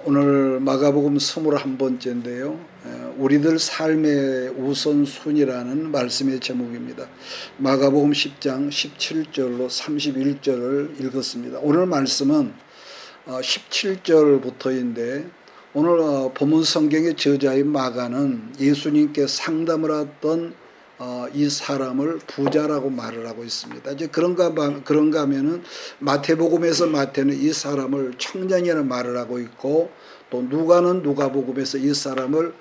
오늘 마가복음 21번째인데요. 우리들 삶의 우선순위라는 말씀의 제목입니다. 마가복음 10장 17절로 31절을 읽었습니다. 오늘 말씀은 17절부터인데 오늘 본문 성경의 저자인 마가는 예수님께 상담을 했던 이 사람을 부자라고 말을 하고 있습니다. 이제 그런가 하면은 마태복음에서 마태는 이 사람을 청년이라는 말을 하고 있고, 또 누가는 누가복음에서 이 사람을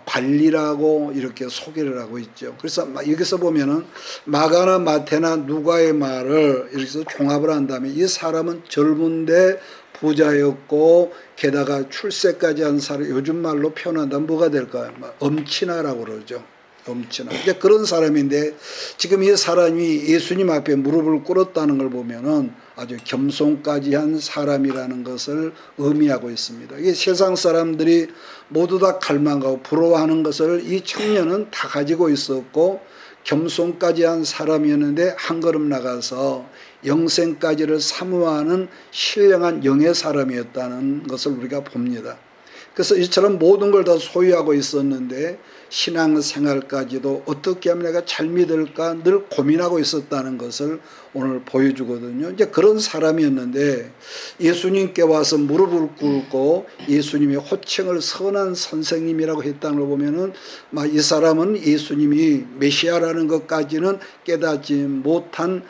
관리라고 이렇게 소개를 하고 있죠. 그래서 여기서 보면은 마가나 마태나 누가의 말을 이렇게 종합을 한다면 이 사람은 젊은데 부자였고 게다가 출세까지 한 사람, 요즘 말로 표현한다면 뭐가 될까요? 엄친아라고 그러죠. 엄친아. 이제 그런 사람인데 지금 이 사람이 예수님 앞에 무릎을 꿇었다는 걸 보면은 아주 겸손까지 한 사람이라는 것을 의미하고 있습니다. 이게 세상 사람들이 모두 다 갈망하고 부러워하는 것을 이 청년은 다 가지고 있었고, 겸손까지 한 사람이었는데 한 걸음 나가서 영생까지를 사모하는 신령한 영의 사람이었다는 것을 우리가 봅니다. 그래서 이처럼 모든 걸 다 소유하고 있었는데 신앙생활까지도 어떻게 하면 내가 잘 믿을까 늘 고민하고 있었다는 것을 오늘 보여주거든요. 이제 그런 사람이었는데 예수님께 와서 무릎을 꿇고 예수님의 호칭을 선한 선생님이라고 했다는 걸 보면은 이 사람은 예수님이 메시아라는 것까지는 깨닫지 못한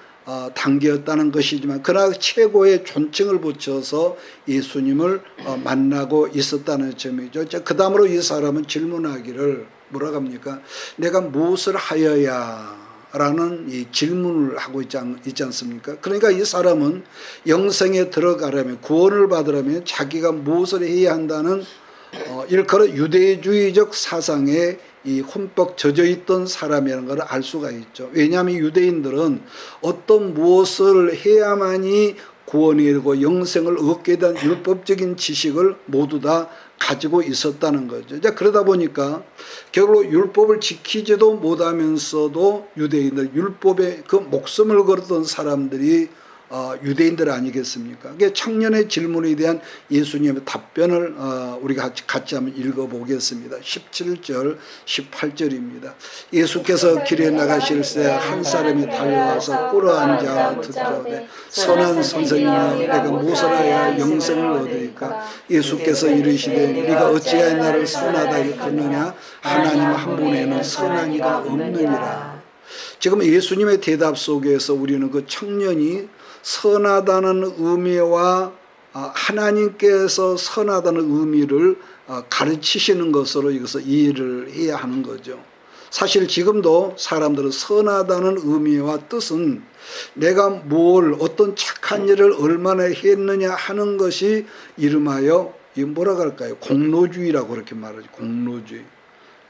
단계였다는 것이지만 그러나 최고의 존칭을 붙여서 예수님을 만나고 있었다는 점이죠. 그 다음으로 이 사람은 질문하기를 뭐라고 합니까? 내가 무엇을 하여야 라는 이 질문을 하고 있지 않습니까? 그러니까 이 사람은 영생에 들어가려면, 구원을 받으려면 자기가 무엇을 해야 한다는 일컬어 유대주의적 사상에 이 흠뻑 젖어있던 사람이라는 걸 알 수가 있죠. 왜냐하면 유대인들은 어떤 무엇을 해야만이 구원이 되고 영생을 얻게 된 율법적인 지식을 모두 다 가지고 있었다는 거죠. 이제 그러다 보니까 결국 율법을 지키지도 못하면서도 유대인들, 율법에 그 목숨을 걸었던 사람들이 유대인들 아니겠습니까? 그게 청년의 질문에 대한 예수님의 답변을 우리가 같이 한번 읽어보겠습니다. 17절, 18절입니다. 예수께서 길에 나가실 때 한 사람이 달려와서 꿇어앉아 듣자되 선한 선생님아, 내가 무엇을 하여야 영생을 얻으리까? 예수께서 이르시되 네가 어찌하여 나를 선하다 일컫느냐? 하나님 한 분에는 선한 이가 없느니라. 지금 예수님의 대답 속에서 우리는 그 청년이 선하다는 의미와 하나님께서 선하다는 의미를 가르치시는 것으로 이것을 이해를 해야 하는 거죠. 사실 지금도 사람들은 선하다는 의미와 뜻은 내가 어떤 착한 일을 얼마나 했느냐 하는 것이 이름하여 뭐라고 할까요? 공로주의라고 그렇게 말하죠. 공로주의.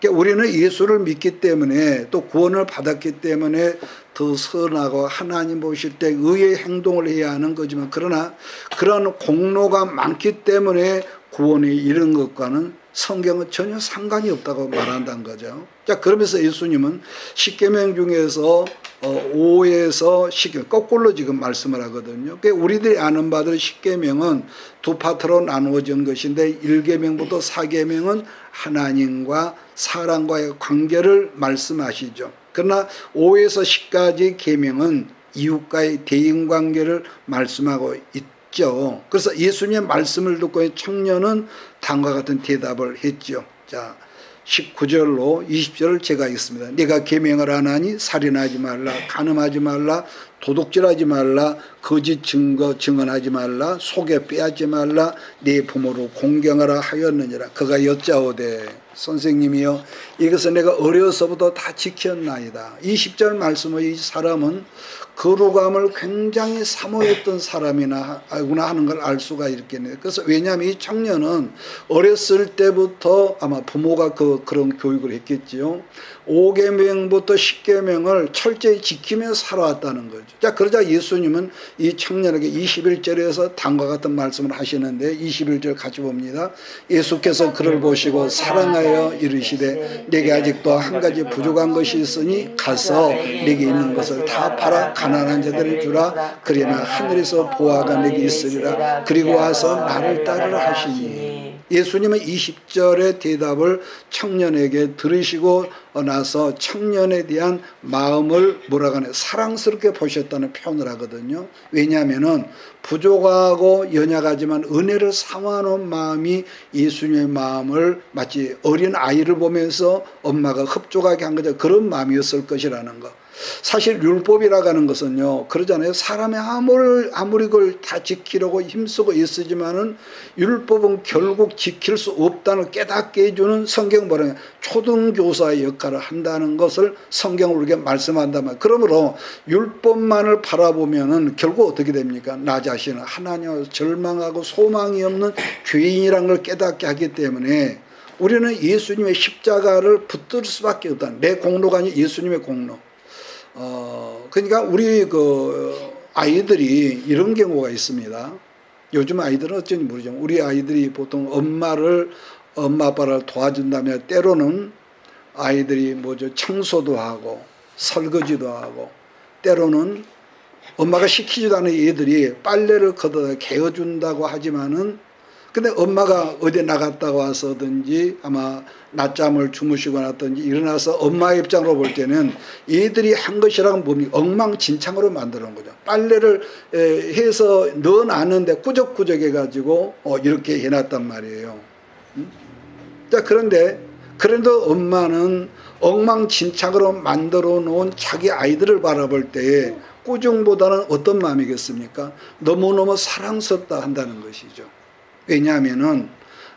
그러니까 우리는 예수를 믿기 때문에 또 구원을 받았기 때문에 더 선하고 하나님 보실 때 의의 행동을 해야 하는 거지만, 그러나 그런 공로가 많기 때문에 구원에 이른 것과는 성경은 전혀 상관이 없다고 말한다는 거죠. 자, 그러면서 예수님은 십계명 중에서 5에서 10계명 거꾸로 지금 말씀을 하거든요. 그러니까 우리들이 아는 바들 십계명은 두 파트로 나누어진 것인데 1계명부터 4계명은 하나님과 사람과의 관계를 말씀하시죠. 그러나 5에서 10까지 계명은 이웃과의 대인관계를 말씀하고 있죠. 그래서 예수님의 말씀을 듣고 청년은 다음과 같은 대답을 했죠. 자, 19절로 20절을 제가 읽습니다. 네가 계명을 안 하니 살인하지 말라, 간음하지 말라, 도둑질하지 말라, 거짓 증언하지 말라, 속에 빼앗지 말라, 네 부모를 공경하라 하였느니라. 그가 여짜오되 선생님이여 이것은 내가 어려서부터 다 지켰나이다. 20절 말씀의 이 사람은 거룩함을 굉장히 사모했던 사람이나 구나 하는 걸 알 수가 있겠네요. 그래서 왜냐하면 이 청년은 어렸을 때부터 아마 부모가 그런 교육을 했겠지요. 5계명부터 10계명을 철저히 지키며 살아왔다는 거죠. 자, 그러자 예수님은 이 청년에게 21절에서 다음과 같은 말씀을 하시는데 21절 같이 봅니다. 예수께서 그를 보시고 사랑하여 이르시되 내게 아직도 한 가지 부족한 것이 있으니 가서 내게 있는 것을 다 팔아 가난한 자들을 주라. 그러나 하늘에서 보화가 내게 있으리라. 그리고 와서 나를 따르라 하시니. 예수님은 20절의 대답을 청년에게 들으시고 나서 청년에 대한 마음을 뭐라고 하냐, 사랑스럽게 보셨다는 표현을 하거든요. 왜냐하면은 부족하고 연약하지만 은혜를 사모하는 마음이 예수님의 마음을 마치 어린 아이를 보면서 엄마가 흡족하게 한 거죠. 그런 마음이었을 것이라는 거. 사실 율법이라고 하는 것은요, 그러잖아요. 사람이 아무리 그걸 다 지키려고 힘쓰고 있으지만은 율법은 결국 지킬 수 없다는 깨닫게 해주는 성경 뭐라냐, 초등교사의 역할을 한다는 것을 성경으로 우리에게 말씀한다면, 그러므로 율법만을 바라보면은 결국 어떻게 됩니까? 나 자신은 하나님을 절망하고 소망이 없는 죄인이라는 걸 깨닫게 하기 때문에 우리는 예수님의 십자가를 붙들 수밖에 없다. 내 공로가 아니라 예수님의 공로. 그러니까 우리 아이들이 이런 경우가 있습니다. 요즘 아이들은 어쩐지 모르지만 우리 아이들이 보통 엄마 아빠를 도와준다면 때로는 아이들이 청소도 하고 설거지도 하고 때로는 엄마가 시키지도 않은 애들이 빨래를 걷어다 개어준다고 하지만은 근데 엄마가 어디 나갔다 와서든지 아마 낮잠을 주무시거나든지 일어나서 엄마의 입장으로 볼 때는 얘들이 한 것이랑 뭡니까? 엉망진창으로 만들어 놓은 거죠. 빨래를 해서 넣어놨는데 꾸적꾸적 해가지고 이렇게 해놨단 말이에요. 자, 그래도 엄마는 엉망진창으로 만들어 놓은 자기 아이들을 바라볼 때에 꾸중보다는 어떤 마음이겠습니까? 너무너무 사랑스럽다 한다는 것이죠. 왜냐하면은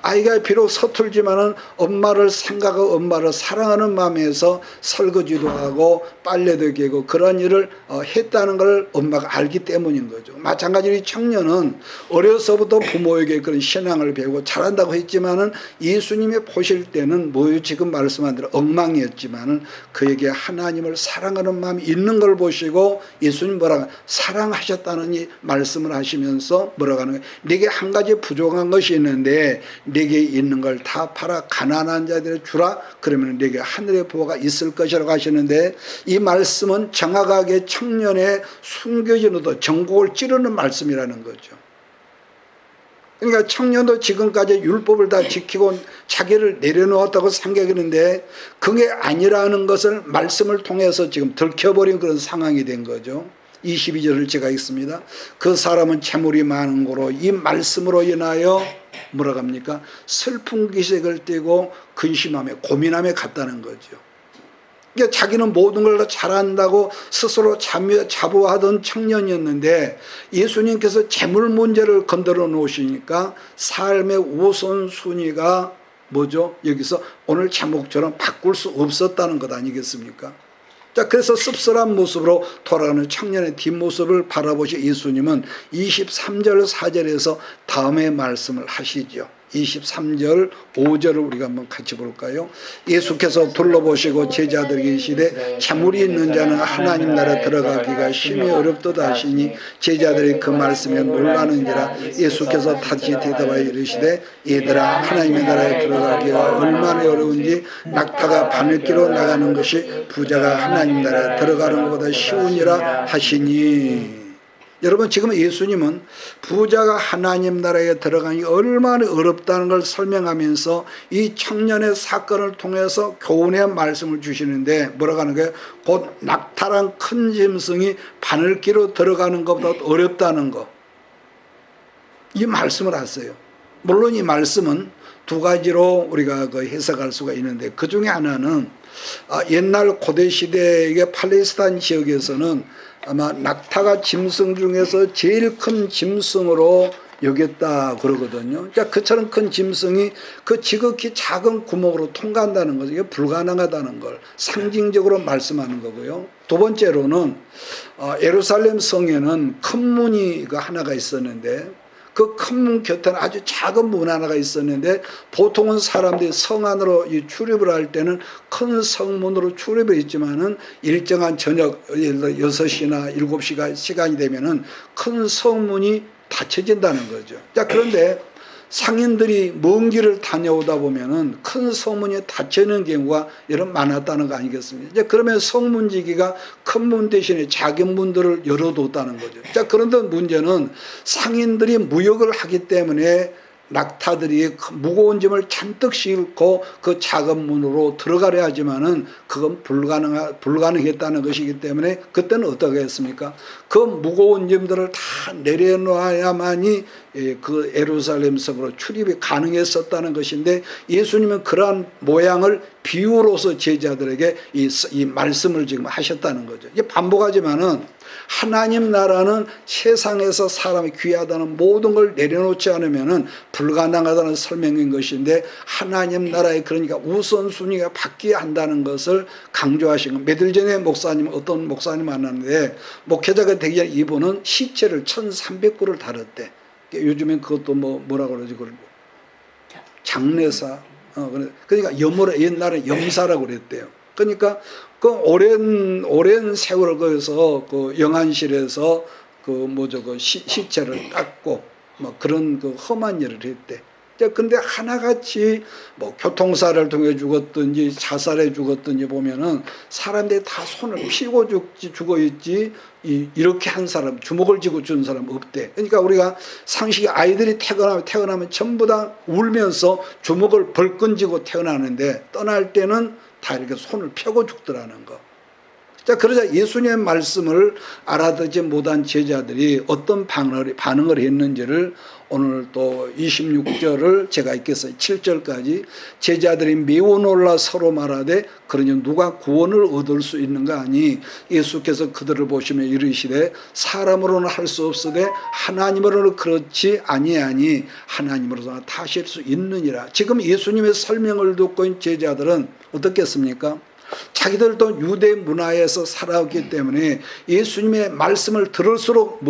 아이가 비록 서툴지만은 엄마를 생각하고 엄마를 사랑하는 마음에서 설거지도 하고 빨래도 개고 그런 일을 했다는 걸 엄마가 알기 때문인 거죠. 마찬가지로 청년은 어려서부터 부모에게 그런 신앙을 배우고 잘한다고 했지만은 예수님이 보실 때는 뭐요? 지금 말씀한 대로 엉망이었지만은 그에게 하나님을 사랑하는 마음이 있는 걸 보시고 예수님 뭐라고 사랑하셨다는 이 말씀을 하시면서 뭐라고 하는 거예요? 내게 한 가지 부족한 것이 있는데 내게 있는 걸 다 팔아 가난한 자들에 주라. 그러면 내게 하늘의 보화가 있을 것이라고 하시는데 이 말씀은 정확하게 청년의 순교진으로도 전곡을 찌르는 말씀이라는 거죠. 그러니까 청년도 지금까지 율법을 다 지키고 자기를 내려놓았다고 생각했는데 그게 아니라는 것을 말씀을 통해서 지금 들켜버린 그런 상황이 된 거죠. 22절을 제가 읽습니다. 그 사람은 재물이 많은 거로 이 말씀으로 인하여 뭐라고 합니까? 슬픈 기색을 띠고 근심하며 고민하며 갔다는 거죠. 그러니까 자기는 모든 걸 다 잘한다고 스스로 자부하던 청년이었는데 예수님께서 재물 문제를 건드려 놓으시니까 삶의 우선순위가 뭐죠? 여기서 오늘 제목처럼 바꿀 수 없었다는 것 아니겠습니까? 자, 그래서 씁쓸한 모습으로 돌아가는 청년의 뒷모습을 바라보신 예수님은 23절 4절에서 다음의 말씀을 하시죠. 23절 5절을 우리가 한번 같이 볼까요? 예수께서 둘러보시고 제자들에게 이르시되 재물이 있는 자는 하나님 나라에 들어가기가 심히 어렵도다 하시니 제자들이 그 말씀에 놀라는지라. 예수께서 다시 대답하여 이르시되 얘들아, 하나님의 나라에 들어가기가 얼마나 어려운지 낙타가 바늘기로 나가는 것이 부자가 하나님 나라에 들어가는 것보다 쉬우니라 하시니. 여러분, 지금 예수님은 부자가 하나님 나라에 들어가기 얼마나 어렵다는 걸 설명하면서 이 청년의 사건을 통해서 교훈의 말씀을 주시는데 뭐라고 하는 거예요? 곧 낙타란 큰 짐승이 바늘기로 들어가는 것보다 어렵다는 거. 이 말씀을 하세요. 물론 이 말씀은 두 가지로 우리가 해석할 수가 있는데 그 중에 하나는 옛날 고대 시대의 팔레스타인 지역에서는 아마 낙타가 짐승 중에서 제일 큰 짐승으로 여겼다 그러거든요. 그러니까 그처럼 큰 짐승이 그 지극히 작은 구멍으로 통과한다는 거죠. 이게 불가능하다는 걸 상징적으로 말씀하는 거고요. 두 번째로는 예루살렘 성에는 큰 문이 하나가 있었는데 그 큰 문 곁에는 아주 작은 문 하나가 있었는데 보통은 사람들이 성 안으로 출입을 할 때는 큰 성문으로 출입을 했지만은 일정한 저녁 6시나 7시가 시간이 되면은 큰 성문이 닫혀진다는 거죠. 자, 그런데 상인들이 먼 길을 다녀오다 보면은 큰 성문이 닫히는 경우가 여러 많았다는 거 아니겠습니까? 이제 그러면 성문지기가 큰 문 대신에 작은 문들을 열어뒀다는 거죠. 자, 그런데 문제는 상인들이 무역을 하기 때문에 낙타들이 무거운 짐을 잔뜩 싣고 그 작은 문으로 들어가려 하지만은 그건 불가능했다는 것이기 때문에 그때는 어떻게 했습니까? 그 무거운 짐들을 다 내려놓아야만이 그 예루살렘 성으로 출입이 가능했었다는 것인데, 예수님은 그러한 모양을 비유로서 제자들에게 이 말씀을 지금 하셨다는 거죠. 이게 반복하지만은 하나님 나라는 세상에서 사람이 귀하다는 모든 걸 내려놓지 않으면은 불가능하다는 설명인 것인데, 하나님 나라의 그러니까 우선순위가 바뀌어야 한다는 것을 강조하신 것. 며칠 전에 어떤 목사님 만났는데, 목회자가 되기 전에 이분은 시체를 1300구를 다뤘대. 요즘엔 그것도 뭐라고 그러지, 그걸 장례사. 그러니까 옛날에 염사라고 그랬대요. 그러니까 그 오랜 세월을 거기서 그 영안실에서 그 시체를 닦고 그런 그 험한 일을 했대. 근데 하나같이 교통사를 통해 죽었든지 자살해 죽었든지 보면은 사람들이 다 손을 피고 죽어 있지, 이렇게 한 사람, 주먹을 쥐고 죽은 사람 없대. 그러니까 우리가 상식이 아이들이 태어나면 전부 다 울면서 주먹을 벌끈 쥐고 태어나는데, 떠날 때는 다 이렇게 손을 펴고 죽더라는 거. 자, 그러자 예수님의 말씀을 알아듣지 못한 제자들이 어떤 반응을 했는지를 오늘 또 26절을 제가 읽겠어요. 7절까지. 제자들이 매우 놀라 서로 말하되 그러니 누가 구원을 얻을 수 있는가 하니, 예수께서 그들을 보시며 이르시되 사람으로는 할 수 없으되 하나님으로는 그렇지 아니하니 하나님으로서 다 하실 수 있느니라. 지금 예수님의 설명을 듣고 있는 제자들은 어떻겠습니까? 자기들도 유대 문화에서 살아왔기 때문에 예수님의 말씀을 들을수록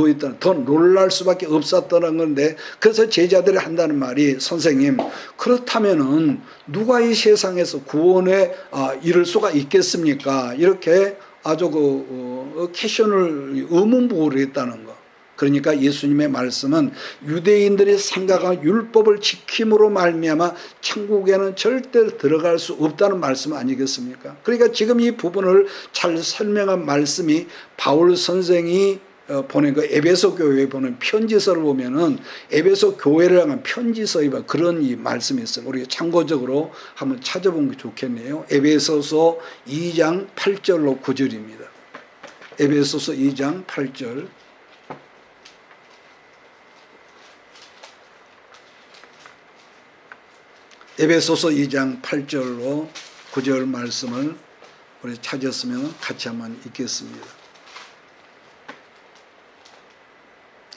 더 놀랄 수밖에 없었다는 건데, 그래서 제자들이 한다는 말이, 선생님, 그렇다면은 누가 이 세상에서 구원에 이를 수가 있겠습니까? 이렇게 아주 퀘션을 의문부호를 했다는 거. 그러니까 예수님의 말씀은 유대인들이 생각한 율법을 지킴으로 말미암아 천국에는 절대 들어갈 수 없다는 말씀 아니겠습니까? 그러니까 지금 이 부분을 잘 설명한 말씀이 바울 선생이 보낸 그 에베소 교회에 보낸 편지서를 보면은 에베소 교회를 향한 편지서에 그런 이 말씀이 있어요. 우리가 참고적으로 한번 찾아보는 게 좋겠네요. 에베소서 2장 8절로 9절입니다. 에베소서 2장 8절. 에베소서 2장 8절로 9절 말씀을 우리 찾았으면 같이 한번 읽겠습니다.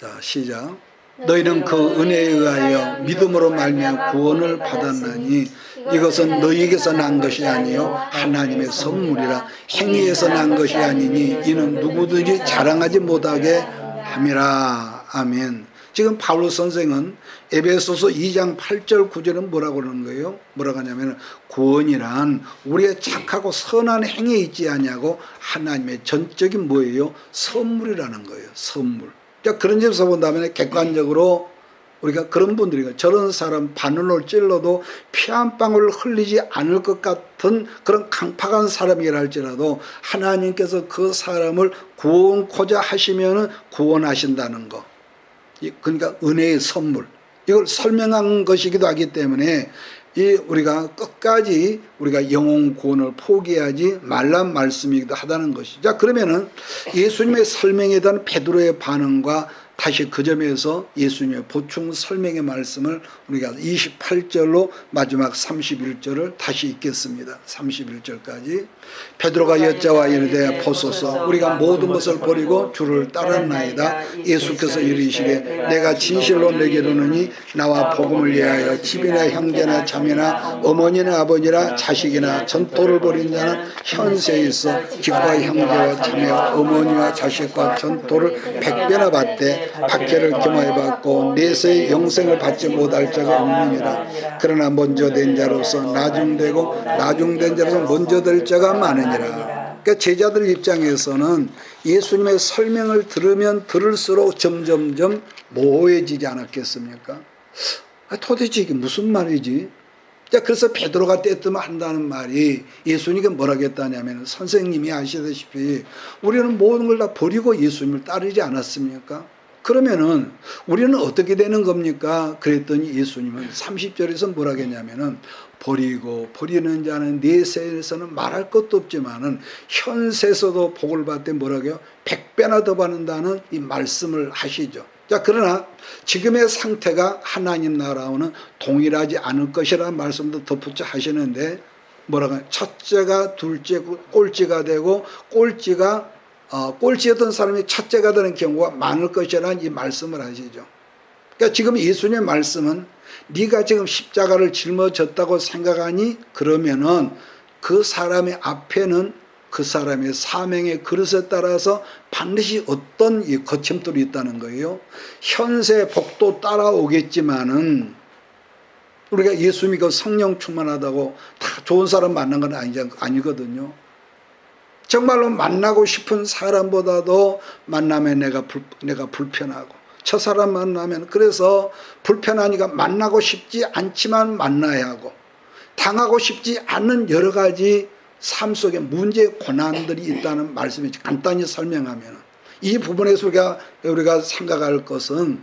자, 시작. 너희는 그 은혜에 의하여 믿음으로 말미암아 구원을 받았나니 이것은 너희에게서 난 것이 아니요 하나님의 선물이라. 행위에서 난 것이 아니니 이는 누구든지 자랑하지 못하게 함이라. 아멘. 지금 바울 선생은 에베소서 2장 8절 9절은 뭐라고 그러는 거예요? 뭐라고 하냐면, 구원이란 우리의 착하고 선한 행위에 있지 아니하고 하나님의 전적인 뭐예요? 선물이라는 거예요. 선물. 그러니까 그런 점에서 본다면 객관적으로 우리가 그런 분들이, 저런 사람 바늘로 찔러도 피 한 방울 흘리지 않을 것 같은 그런 강팍한 사람이라 할지라도 하나님께서 그 사람을 구원코자 하시면은 구원하신다는 거. 그러니까 은혜의 선물, 이걸 설명한 것이기도 하기 때문에 우리가 끝까지 우리가 영혼 구원을 포기하지 말란 말씀이기도 하다는 것이죠. 자, 그러면은 예수님의 설명에 대한 베드로의 반응과 다시 그 점에서 예수님의 보충 설명의 말씀을 우리가 28절로 마지막 31절을 다시 읽겠습니다. 31절까지. 베드로가 여자와 이르되 보소서, 우리가 모든 것을 버리고 주를 따랐나이다. 예수께서 이르시되 내가 진실로 내게 이르노니 나와 복음을 위하여 집이나 형제나 자매나 어머니나 아버지나 자식이나 전토를 벌인 자는 현세에 있어 집과 형제와 자매와 어머니와 자식과 전토를 100배나 받되 박해를 겸하여 받고 내세의 영생을 받지 못할 자가 없느니라. 그러나 먼저 된 자로서 나중되고 나중된 자로서 먼저 될 자가 많으니라. 그러니까 제자들 입장에서는 예수님의 설명을 들으면 들을수록 점점점 모호해지지 않았겠습니까? 도대체 이게 무슨 말이지? 그래서 베드로가 떼뜨면 한다는 말이, 예수님이 뭐라고 했다냐면, 선생님이 아시다시피 우리는 모든 걸 다 버리고 예수님을 따르지 않았습니까? 그러면은 우리는 어떻게 되는 겁니까? 그랬더니 예수님은 30절에서 뭐라 했냐면은 버리는 자는 내 세에서는 말할 것도 없지만은 현세에서도 복을 받되 뭐라고 해요? 100배나 더 받는다는 이 말씀을 하시죠. 자, 그러나 지금의 상태가 하나님 나라와는 동일하지 않을 것이라는 말씀도 덧붙여 하시는데 뭐라고 해요? 첫째가 둘째 꼴찌가 되고 꼴찌였던 사람이 첫째가 되는 경우가 많을 것이라는 이 말씀을 하시죠. 그러니까 지금 예수님의 말씀은 네가 지금 십자가를 짊어졌다고 생각하니 그러면은 그 사람의 앞에는 그 사람의 사명의 그릇에 따라서 반드시 어떤 이 거침돌이 있다는 거예요. 현세 복도 따라오겠지만은 우리가 예수 믿고 성령 충만하다고 다 좋은 사람 만난 건 아니거든요. 정말로 만나고 싶은 사람보다도 만나면 내가 불편하고 저 사람 만나면 그래서 불편하니까 만나고 싶지 않지만 만나야 하고 당하고 싶지 않은 여러 가지 삶 속에 문제 고난들이 있다는 말씀이 간단히 설명하면 이 부분에서 우리가 생각할 것은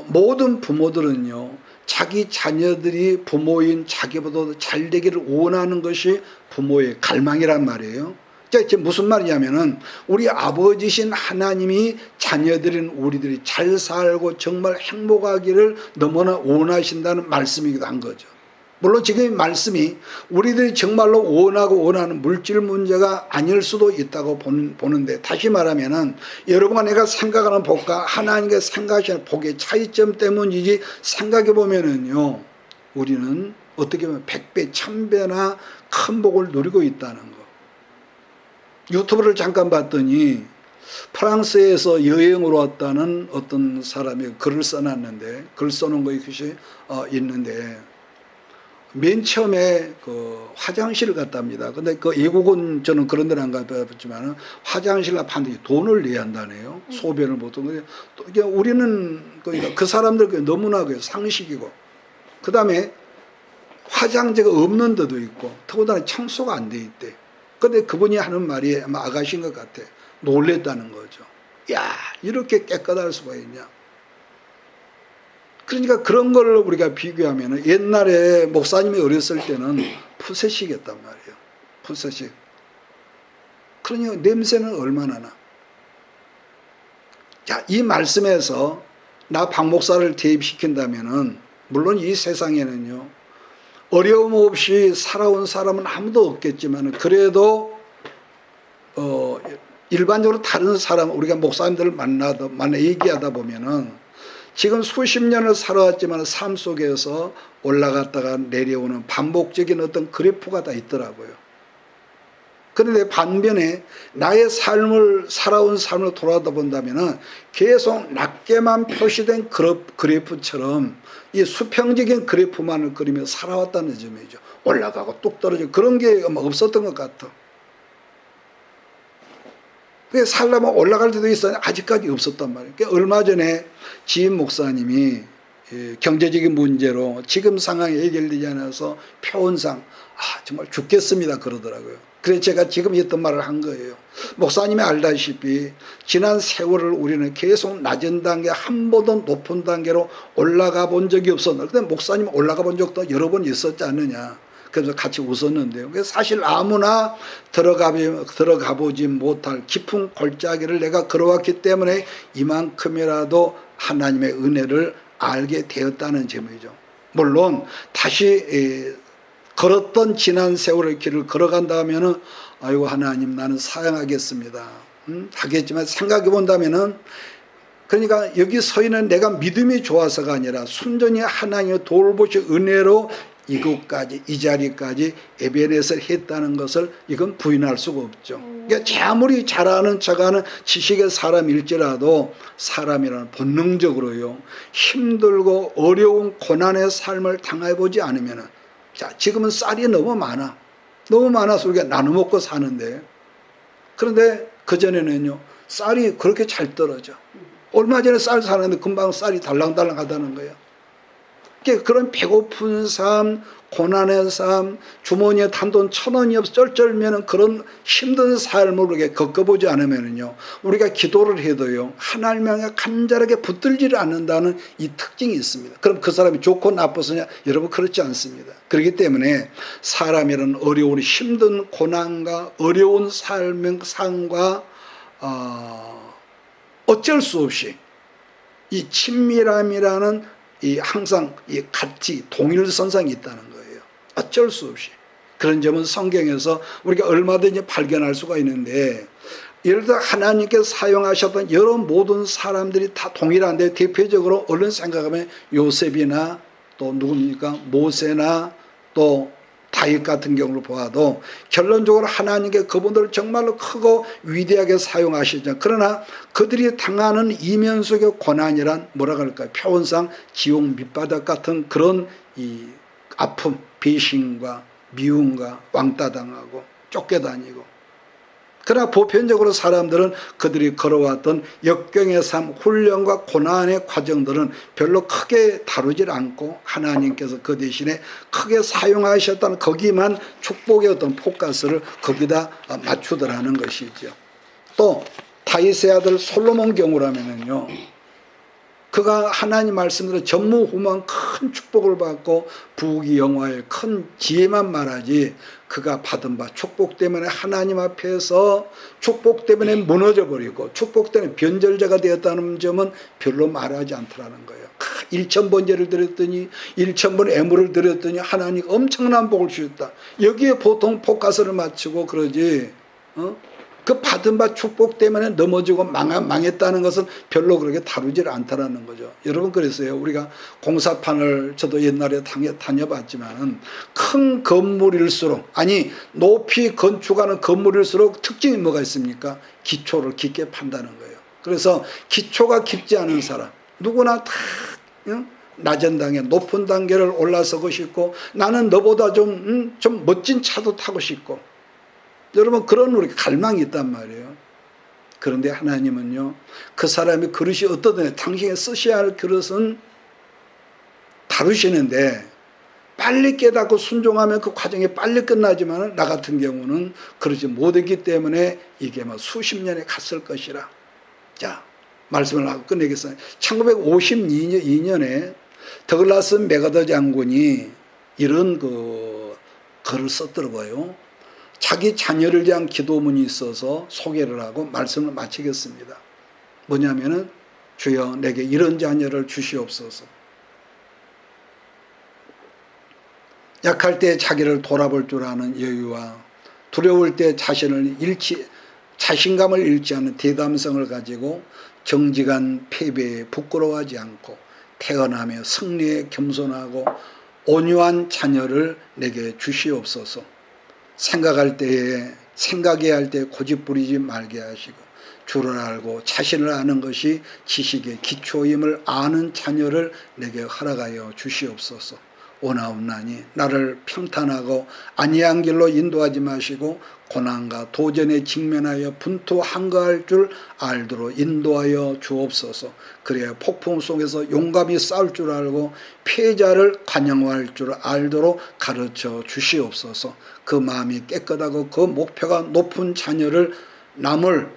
모든 부모들은요 자기 자녀들이 부모인 자기보다 잘 되기를 원하는 것이 부모의 갈망이란 말이에요. 이게 무슨 말이냐면은 우리 아버지신 하나님이 자녀들인 우리들이 잘 살고 정말 행복하기를 너무나 원하신다는 말씀이기도 한 거죠. 물론 지금 이 말씀이 우리들이 정말로 원하는 물질 문제가 아닐 수도 있다고 보는데 다시 말하면은 여러분과 내가 생각하는 복과 하나님께 생각하시는 복의 차이점 때문이지 생각해 보면은요 우리는 어떻게 보면 100배 1000배나 큰 복을 누리고 있다는 거. 유튜브를 잠깐 봤더니 프랑스에서 여행으로 왔다는 어떤 사람이 글을 써놨는데 글 써놓은 것이 있는데 맨 처음에 그 화장실을 갔답니다. 근데 그 외국은 저는 그런 데는 안 가봤지만 화장실에 반드시 돈을 내야 한다네요. 소변을 보통. 우리는 그 사람들 너무나 상식이고 그 다음에 화장지가 없는 데도 있고 더군다나 청소가 안 돼 있대. 근데 그분이 하는 말이 아마 아가씨인 것 같아. 놀랬다는 거죠. 야, 이렇게 깨끗할 수가 있냐. 그러니까 그런 걸 우리가 비교하면 옛날에 목사님이 어렸을 때는 푸세식이었단 말이에요. 푸세식. 그러니까 냄새는 얼마나 나. 자, 이 말씀에서 나 박 목사를 대입시킨다면은 물론 이 세상에는요. 어려움 없이 살아온 사람은 아무도 없겠지만 그래도 일반적으로 다른 사람 우리가 목사님들을 만나 얘기하다 보면은 지금 수십 년을 살아왔지만 삶 속에서 올라갔다가 내려오는 반복적인 어떤 그래프가 다 있더라고요. 그런데 반면에 나의 살아온 삶을 돌아다 본다면은 계속 낮게만 표시된 그래프처럼 이 수평적인 그래프만을 그리며 살아왔다는 점이죠. 올라가고 뚝 떨어지고 그런 게 없었던 것 같아. 그래서 살려면 올라갈 때도 있었는데 아직까지 없었단 말이에요. 그러니까 얼마 전에 지인 목사님이 경제적인 문제로 지금 상황이 해결되지 않아서 표현상 정말 죽겠습니다 그러더라고요. 그래서 제가 지금 했던 말을 한 거예요. 목사님이 알다시피 지난 세월을 우리는 계속 낮은 단계 한 번도 높은 단계로 올라가 본 적이 없었는데 근데 목사님 올라가 본 적도 여러 번 있었지 않느냐. 그래서 같이 웃었는데요. 그래서 사실 아무나 들어가 보지 못할 깊은 골짜기를 내가 걸어왔기 때문에 이만큼이라도 하나님의 은혜를 알게 되었다는 점이죠. 물론 다시 걸었던 지난 세월의 길을 걸어간다 하면은 아이고 하나님 나는 사양하겠습니다. 하겠지만 생각해 본다면은 그러니까 여기 서 있는 내가 믿음이 좋아서가 아니라 순전히 하나님의 돌보시 은혜로 이곳까지 이 자리까지 에베네스를 했다는 것을 이건 부인할 수가 없죠. 그러니까 아무리 잘하는 척하는 지식의 사람일지라도 사람이라는 본능적으로요 힘들고 어려운 고난의 삶을 당해보지 않으면은 자 지금은 쌀이 너무 많아서 우리가 나눠 먹고 사는데 그런데 그전에는요 쌀이 그렇게 잘 떨어져. 얼마 전에 쌀 사는데 금방 쌀이 달랑달랑 하다는 거예요. 그런 배고픈 삶, 고난의 삶, 주머니에 단돈 1,000원이 없어 쩔쩔매는 그런 힘든 삶을 우리가 겪어보지 않으면요, 우리가 기도를 해도요, 하나님과 간절하게 붙들지를 않는다는 이 특징이 있습니다. 그럼 그 사람이 좋고 나쁘느냐? 여러분, 그렇지 않습니다. 그렇기 때문에 사람이라는 어려운 힘든 고난과 어려운 삶과 어쩔 수 없이 이 친밀함이라는 이 항상 이 같이 동일선상이 있다는 거예요. 어쩔 수 없이. 그런 점은 성경에서 우리가 얼마든지 발견할 수가 있는데, 예를 들어 하나님께서 사용하셨던 여러 모든 사람들이 다 동일한데, 대표적으로 얼른 생각하면 요셉이나 또 누굽니까? 모세나 또 다윗 같은 경우를 보아도 결론적으로 하나님께 그분들을 정말로 크고 위대하게 사용하시죠. 그러나 그들이 당하는 이면 속의 고난이란 뭐라 그럴까요? 표현상 지옥 밑바닥 같은 그런 이 아픔, 배신과 미움과 왕따당하고 쫓겨다니고, 그러나 보편적으로 사람들은 그들이 걸어왔던 역경의 삶, 훈련과 고난의 과정들은 별로 크게 다루질 않고 하나님께서 그 대신에 크게 사용하셨다는 거기만 축복의 어떤 포커스를 거기다 맞추더라는 것이죠. 또 다윗의 아들 솔로몬 경우라면요, 그가 하나님 말씀대로 전무후무한 큰 축복을 받고 부귀영화의 큰 지혜만 말하지, 그가 받은 바 축복 때문에 하나님 앞에서 축복 때문에 무너져 버리고 축복 때문에 변절자가 되었다는 점은 별로 말하지 않더라는 거예요. 1,000번제를 드렸더니 1,000번 애물을 드렸더니 하나님 엄청난 복을 주셨다. 여기에 보통 포커스를 맞추고 그러지, 그 받은 바 축복 때문에 넘어지고 망했다는 것은 별로 그렇게 다루질 않다라는 거죠. 여러분, 그랬어요. 우리가 공사판을 저도 옛날에 다녀봤지만 큰 건물일수록, 아니 높이 건축하는 건물일수록 특징이 뭐가 있습니까? 기초를 깊게 판다는 거예요. 그래서 기초가 깊지 않은 사람 누구나 다 낮은 단계, 높은 단계를 올라서고 싶고, 나는 너보다 좀 멋진 차도 타고 싶고, 여러분, 그런 우리 갈망이 있단 말이에요. 그런데 하나님은요, 그 사람의 그릇이 어떠든 당신이 쓰셔야 할 그릇은 다루시는데, 빨리 깨닫고 순종하면 그 과정이 빨리 끝나지만 나 같은 경우는 그러지 못했기 때문에 이게 수십 년이 갔을 것이라. 자, 말씀을 하고 끝내겠습니다. 1952년에 더글라스 맥아더 장군이 이런 글을 썼더라고요. 자기 자녀를 위한 기도문이 있어서 소개를 하고 말씀을 마치겠습니다. 뭐냐면은, 주여 내게 이런 자녀를 주시옵소서. 약할 때 자기를 돌아볼 줄 아는 여유와 두려울 때 자신감을 잃지 않는 대담성을 가지고 정직한 패배에 부끄러워하지 않고 태어나며 승리에 겸손하고 온유한 자녀를 내게 주시옵소서. 생각해야 할 때 고집 부리지 말게 하시고, 주를 알고 자신을 아는 것이 지식의 기초임을 아는 자녀를 내게 허락하여 주시옵소서. 오나옵나니 나를 평탄하고 안이한 길로 인도하지 마시고 고난과 도전에 직면하여 분투 한가할 줄 알도록 인도하여 주옵소서. 그래야 폭풍 속에서 용감히 싸울 줄 알고 패자를 관용할 줄 알도록 가르쳐 주시옵소서. 그 마음이 깨끗하고 그 목표가 높은 자녀를 남을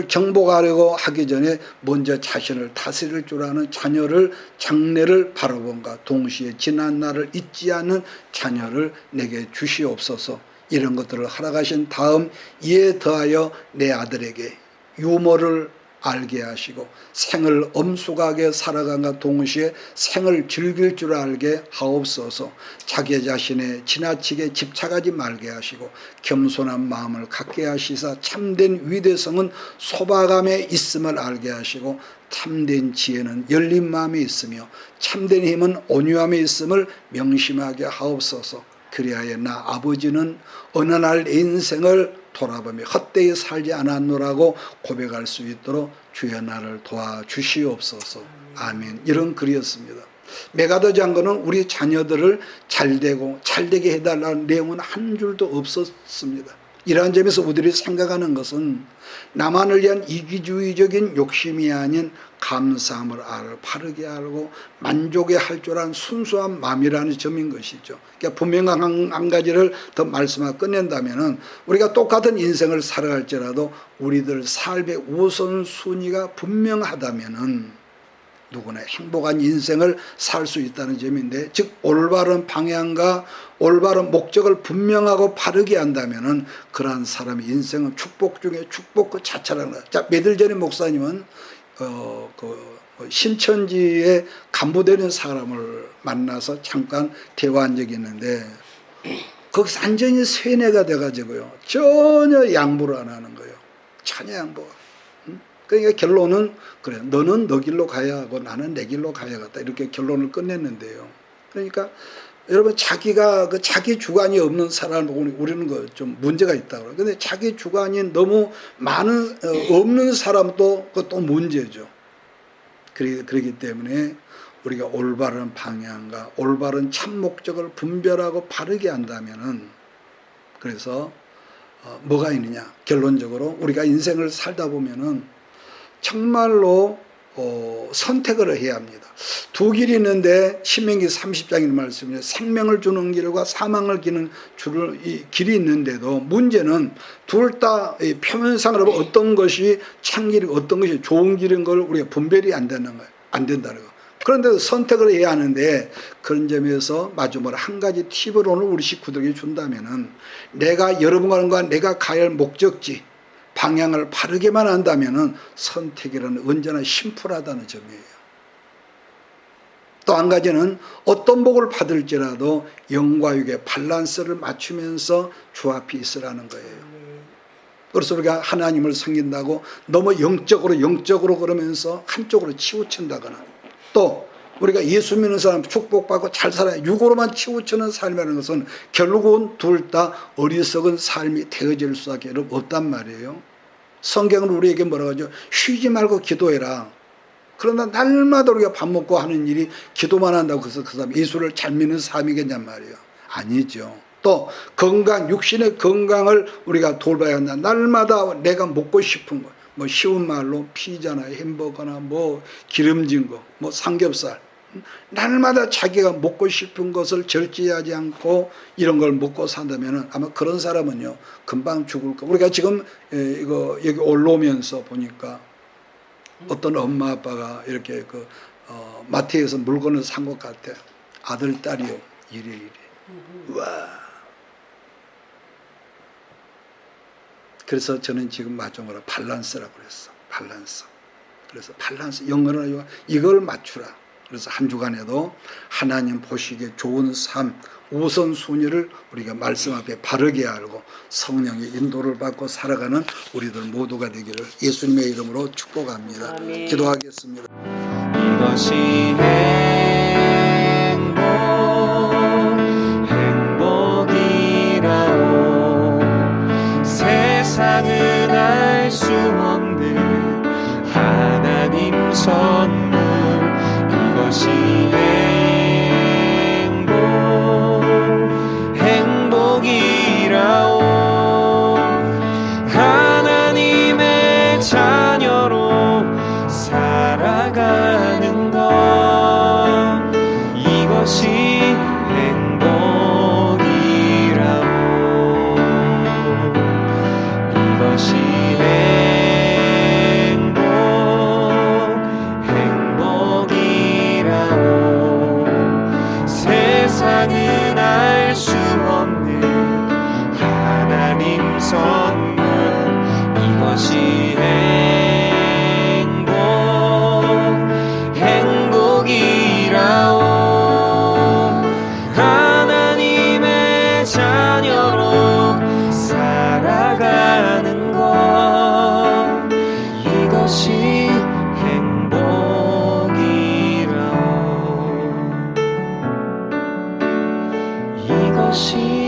정복하려고 하기 전에 먼저 자신을 다스릴 줄 아는 자녀를, 장래를 바라본가 동시에 지난 날을 잊지 않는 자녀를 내게 주시옵소서. 이런 것들을 허락하신 다음 이에 더하여 내 아들에게 유머를 알게 하시고 생을 엄숙하게 살아간과 동시에 생을 즐길 줄 알게 하옵소서. 자기 자신에 지나치게 집착하지 말게 하시고 겸손한 마음을 갖게 하시사 참된 위대성은 소박함에 있음을 알게 하시고 참된 지혜는 열린 마음에 있으며 참된 힘은 온유함에 있음을 명심하게 하옵소서. 그리하여 나 아버지는 어느 날 내 인생을 돌아보며 헛되이 살지 않았노라고 고백할 수 있도록 주여 나를 도와주시옵소서. 아멘. 이런 글이었습니다. 맥아더 장군은 우리 자녀들을 잘되게 해달라는 내용은 한 줄도 없었습니다. 이러한 점에서 우리들이 생각하는 것은 나만을 위한 이기주의적인 욕심이 아닌 감사함을 바르게 알고 만족해 할 줄 아는 순수한 마음이라는 점인 것이죠. 그러니까 분명한 한 가지를 더 말씀하고 끝낸다면 우리가 똑같은 인생을 살아갈지라도 우리들 삶의 우선순위가 분명하다면 누구나 행복한 인생을 살 수 있다는 점인데, 즉 올바른 방향과 올바른 목적을 분명하고 바르게 한다면 그러한 사람의 인생은 축복 중에 축복 그 자체라는 거예요. 자, 며칠 전에 목사님은 신천지에 간부되는 사람을 만나서 잠깐 대화한 적이 있는데, 거기서 완전히 세뇌가 돼가지고요, 전혀 양보를 안 하는 거예요. 전혀 양보가. 그러니까 결론은 그래, 너는 너 길로 가야 하고 나는 내 길로 가야겠다, 이렇게 결론을 끝냈는데요. 그러니까 여러분, 자기가 자기 주관이 없는 사람을 보고 우리는 좀 문제가 있다고. 근데 자기 주관이 너무 많은 없는 사람도 그것도 문제죠. 그렇기 때문에 우리가 올바른 방향과 올바른 참 목적을 분별하고 바르게 한다면은, 그래서 뭐가 있느냐, 결론적으로 우리가 인생을 살다 보면은 정말로 선택을 해야 합니다. 두 길이 있는데 신명기 30장의 말씀에 생명을 주는 길과 사망을 기는 길이 있는데도 문제는 둘 다 표면상으로 어떤 것이 참길이고 어떤 것이 좋은 길인 걸 우리가 분별이 안 된다는 거예요. 그런데 선택을 해야 하는데, 그런 점에서 마지막으로 한 가지 팁을 오늘 우리 식구들에게 준다면은, 내가 여러분과 내가 가야 할 목적지 방향을 바르게만 한다면은 선택이라는 언제나 심플하다는 점이에요. 또 한 가지는 어떤 복을 받을지라도 영과 육의 밸런스를 맞추면서 주 앞에 있으라는 거예요. 그래서 우리가 하나님을 섬긴다고 너무 영적으로 그러면서 한쪽으로 치우친다거나, 또 우리가 예수 믿는 사람 축복받고 잘 살아야 육으로만 치우치는 삶이라는 것은 결국은 둘 다 어리석은 삶이 되어질 수밖에 없단 말이에요. 성경은 우리에게 뭐라고 하죠? 쉬지 말고 기도해라. 그러나 날마다 우리가 밥 먹고 하는 일이 기도만 한다고 해서 그 사람 예수를 잘 믿는 삶이겠냔 말이에요. 아니죠. 또 건강, 육신의 건강을 우리가 돌봐야 한다. 날마다 내가 먹고 싶은 거, 뭐 쉬운 말로 피자나 햄버거나 뭐 기름진 거, 뭐 삼겹살, 날마다 자기가 먹고 싶은 것을 절제하지 않고 이런 걸 먹고 산다면 아마 그런 사람은요 금방 죽을 거. 우리가 지금 여기 올라오면서 보니까 어떤 엄마 아빠가 이렇게 마트에서 물건을 산 것 같아. 아들 딸이요 이래. 와. 그래서 저는 지금 마지막으로 밸런스라고 그랬어. 밸런스. 그래서 밸런스, 영어로 이걸 맞추라. 그래서 한 주간에도 하나님 보시기에 좋은 삶, 우선순위를 우리가 말씀 앞에 바르게 알고 성령의 인도를 받고 살아가는 우리들 모두가 되기를 예수님의 이름으로 축복합니다. 아멘. 기도하겠습니다. 이것이 행복이라오. 세상은 알 수 없는 하나님 선물. 이것이 행복이라오. 하나님의 자녀로 살아가는 것, 이것이 행복이라오. 이것이 세상은 알 수 없는 하나님 선물. 이것이 행복이라오. 하나님의 자녀로 살아가는 것, 이것이 행복이라오. 이것이